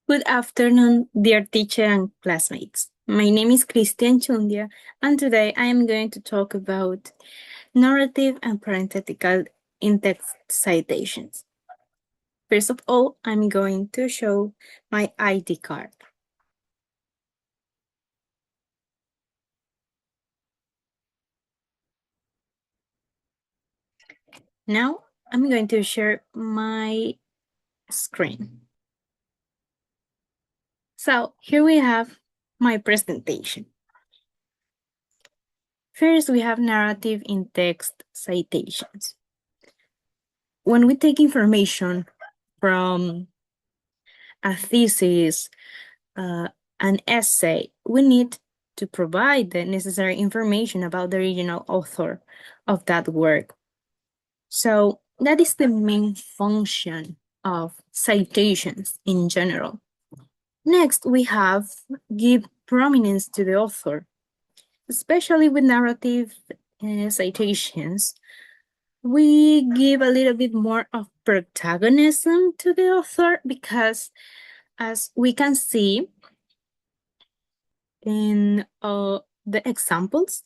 Good afternoon, dear teacher and classmates. My name is Christian Chundia, and today I am going to talk about narrative and parenthetical in-text citations. First of all, I'm going to show my ID card. Now, I'm going to share my screen. So here we have my presentation. First, we have narrative in-text citations. When we take information from a thesis, an essay, we need to provide the necessary information about the original author of that work. So that is the main function of citations in general. Next, we have give prominence to the author, especially with narrative citations. We give a little bit more of protagonism to the author because, as we can see in the examples,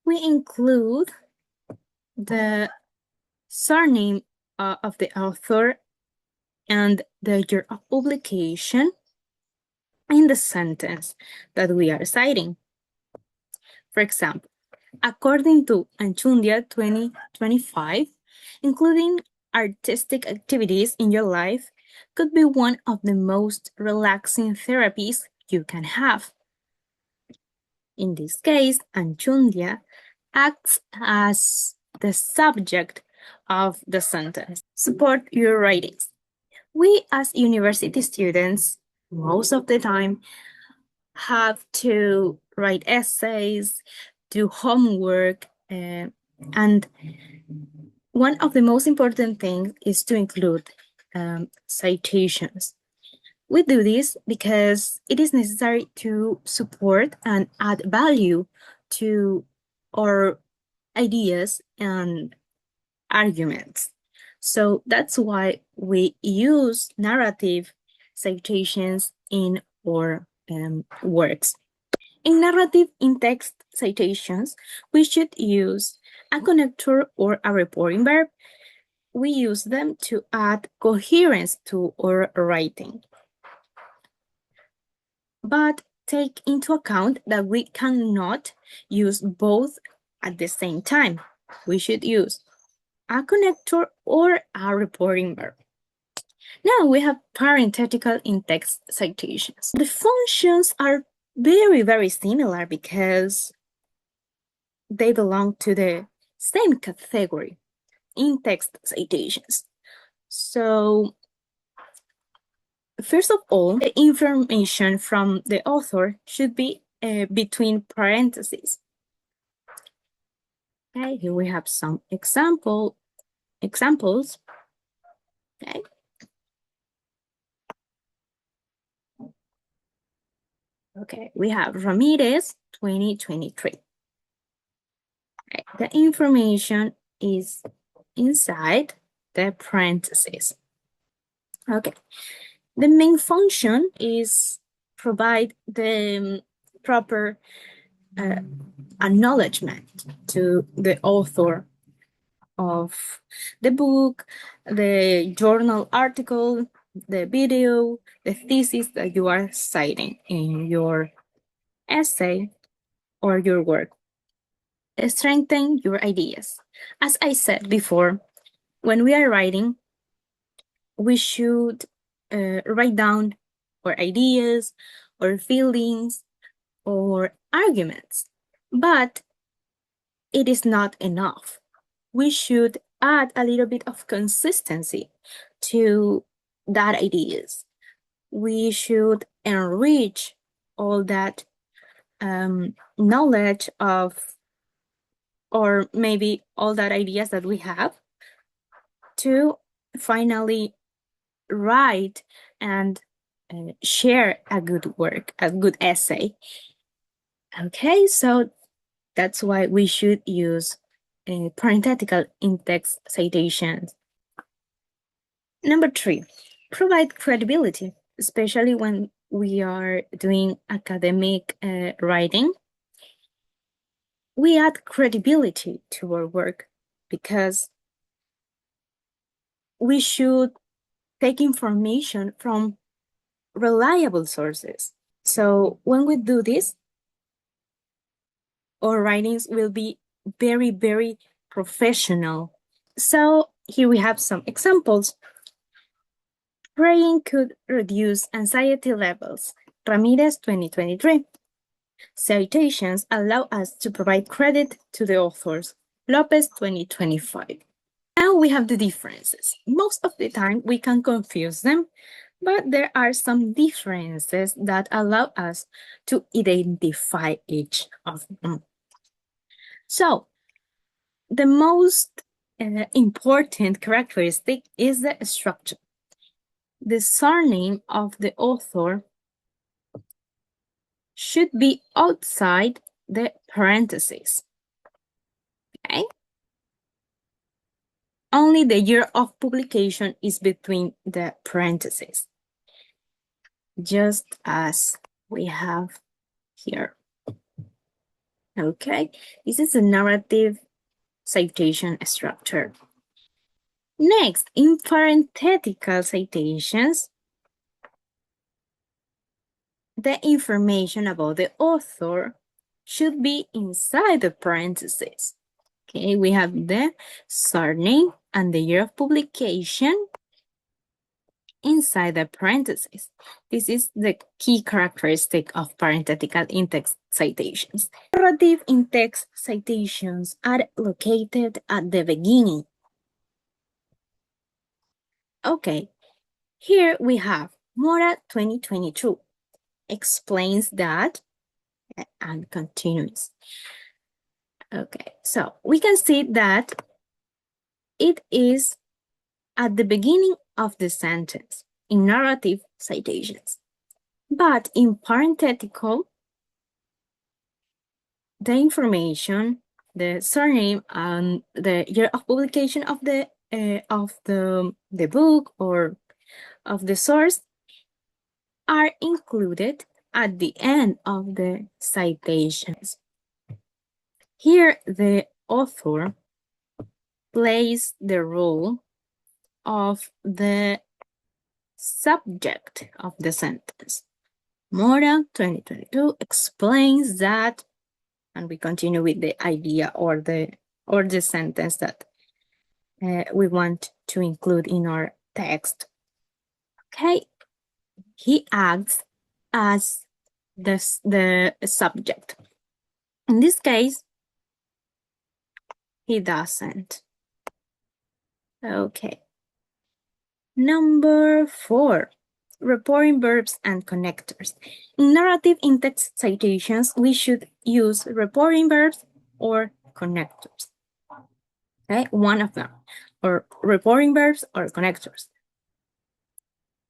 we include the surname of the author and the year of publication in the sentence that we are citing. For example, according to Anchundia 2025, including artistic activities in your life could be one of the most relaxing therapies you can have. In this case, Anchundia acts as the subject of the sentence. Support your writings. We as university students, most of the time, have to write essays, do homework, and one of the most important things is to include citations. We do this because it is necessary to support and add value to our ideas and arguments. So that's why we use narrative citations in our works. In narrative in-text citations, we should use a connector or a reporting verb. We use them to add coherence to our writing. But take into account that we cannot use both at the same time. We should use a connector or a reporting verb. Now we have parenthetical in-text citations. The functions are very similar because they belong to the same category, in-text citations. So first of all, the information from the author should be between parentheses. Okay, here we have some examples. Okay. Okay, we have Ramirez 2023. Okay, the information is inside the parentheses. Okay, the main function is provide the proper acknowledgement to the author of the book, the journal article, the video, the thesis that you are citing in your essay or your work. Strengthen your ideas. As I said before, when we are writing, we should write down our ideas, or feelings, or arguments. But it is not enough. We should add a little bit of consistency to that ideas. We should enrich all that knowledge of, or maybe all that ideas that we have, to finally write and share a good work, a good essay. Okay, so that's why we should use parenthetical in-text citations. Number 3, provide credibility, especially when we are doing academic writing. We add credibility to our work because we should take information from reliable sources. So when we do this, our writings will be very, very professional. So here we have some examples. Praying could reduce anxiety levels. Ramirez, 2023. Citations allow us to provide credit to the authors. Lopez, 2025. Now we have the differences. Most of the time we can confuse them, but there are some differences that allow us to identify each of them. So the most important characteristic is the structure. The surname of the author should be outside the parentheses. Okay? Only the year of publication is between the parentheses, just as we have here. Okay, this is a narrative citation structure. Next, in parenthetical citations, the information about the author should be inside the parentheses. Okay, we have the surname and the year of publication inside the parentheses. This is the key characteristic of parenthetical in-text citations. Narrative in-text citations are located at the beginning. Okay, here we have Mora 2022 explains that and continues. Okay, so we can see that it is at the beginning of the sentence in narrative citations. But in parenthetical, the information, the surname, and the year of publication of the book or of the source are included at the end of the citations. Here, the author plays the role of the subject of the sentence. Mora 2022 explains that, and we continue with the idea or the sentence that we want to include in our text. Okay, he acts as the subject. In this case, he doesn't. Okay. Number 4, reporting verbs and connectors. In narrative in-text citations, we should use reporting verbs or connectors. Okay, one of them, or reporting verbs or connectors.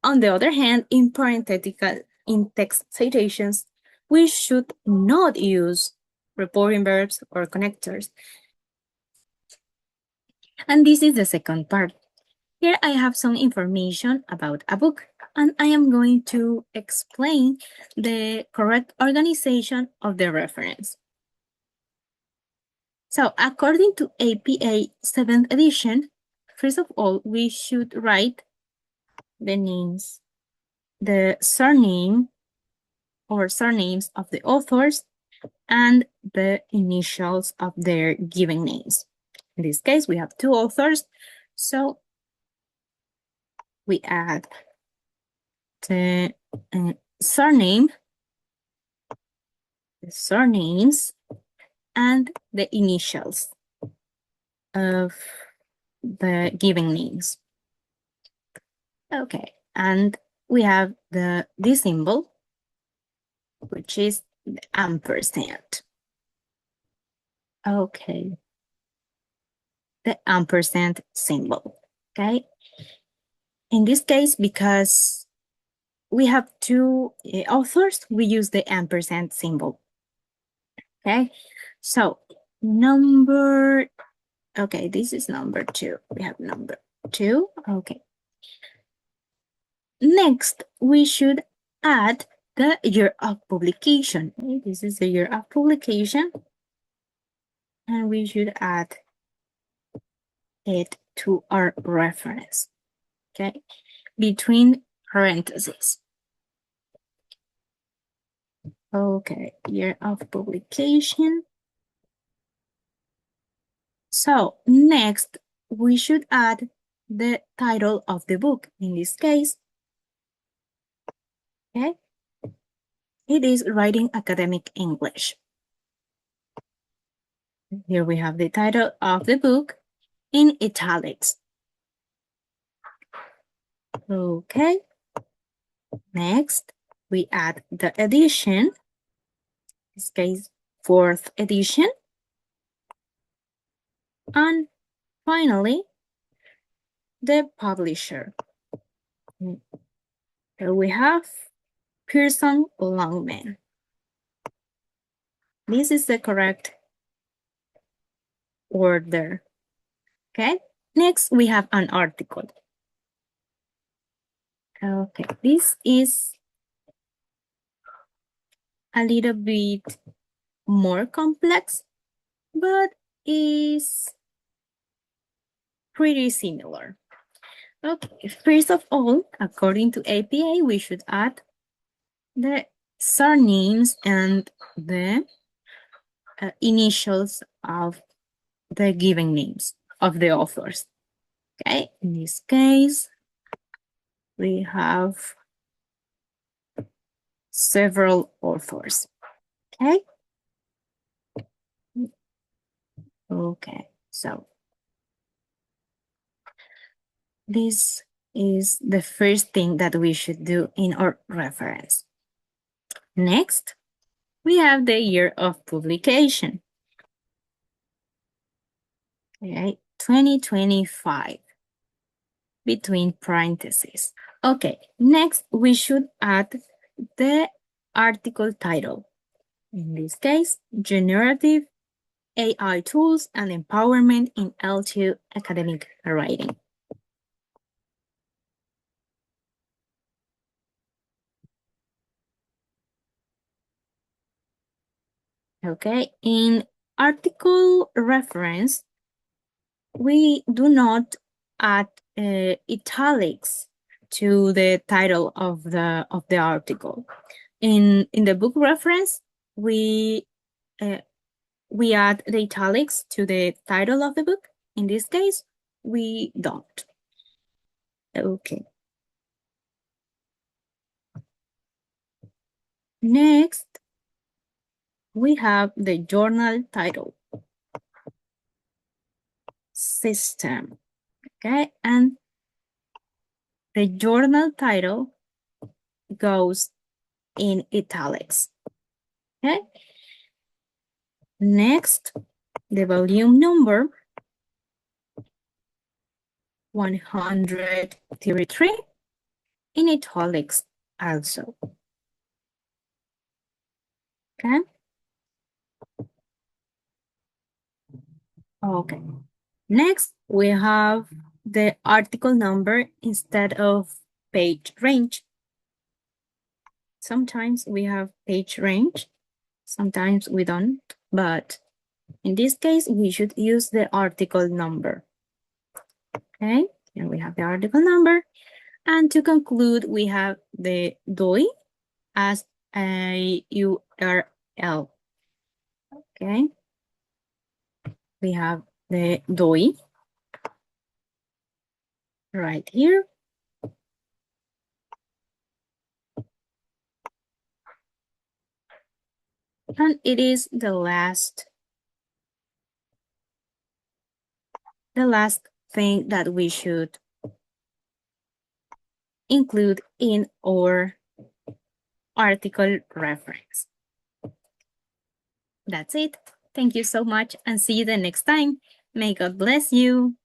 On the other hand, in parenthetical in-text citations, we should not use reporting verbs or connectors. And this is the second part. Here I have some information about a book, and I am going to explain the correct organization of the reference. So according to APA 7th edition, first of all, we should write the names, the surname or surnames of the authors and the initials of their given names. In this case, we have 2 authors, so we add the surname, the surnames, and the initials of the given names. Okay, and we have this symbol, which is the ampersand. Okay, the ampersand symbol. Okay, in this case, because we have 2 authors, we use the ampersand symbol. Okay, so okay, this is number 2. We have number 2. Okay. Next, we should add the year of publication. Okay, this is the year of publication, and we should add it to our reference, okay, between parentheses. Okay, year of publication. So next, we should add the title of the book. In this case, okay, it is Writing Academic English. Here we have the title of the book in italics. Okay. Next, we add the edition. In this case, 4th edition. And finally, the publisher. Here we have Pearson Longman. This is the correct order. Okay. Next, we have an article. Okay, this is a little bit more complex, but is pretty similar. Okay, first of all, according to APA, we should add the surnames and the initials of the given names of the authors. Okay, in this case, we have several authors. Okay. Okay, so this is the first thing that we should do in our reference. Next, we have the year of publication. Okay, 2025, between parentheses. Okay, next we should add the article title. In this case, Generative AI Tools and Empowerment in L2 Academic Writing. Okay, in article reference, we do not add italics to the title of the article. In the book reference, we add the italics to the title of the book. In this case, we don't. Okay. Next, we have the journal title system. Okay, and the journal title goes in italics. Okay. Next, the volume number 133 in italics also. Okay. Okay. Next, we have the article number instead of page range. Sometimes we have page range, sometimes we don't, but in this case, we should use the article number. Okay, here we have the article number. And to conclude, we have the DOI as a URL. Okay, we have the DOI right here. And it is the last thing that we should include in our article reference. That's it. Thank you so much and see you the next time. May God bless you.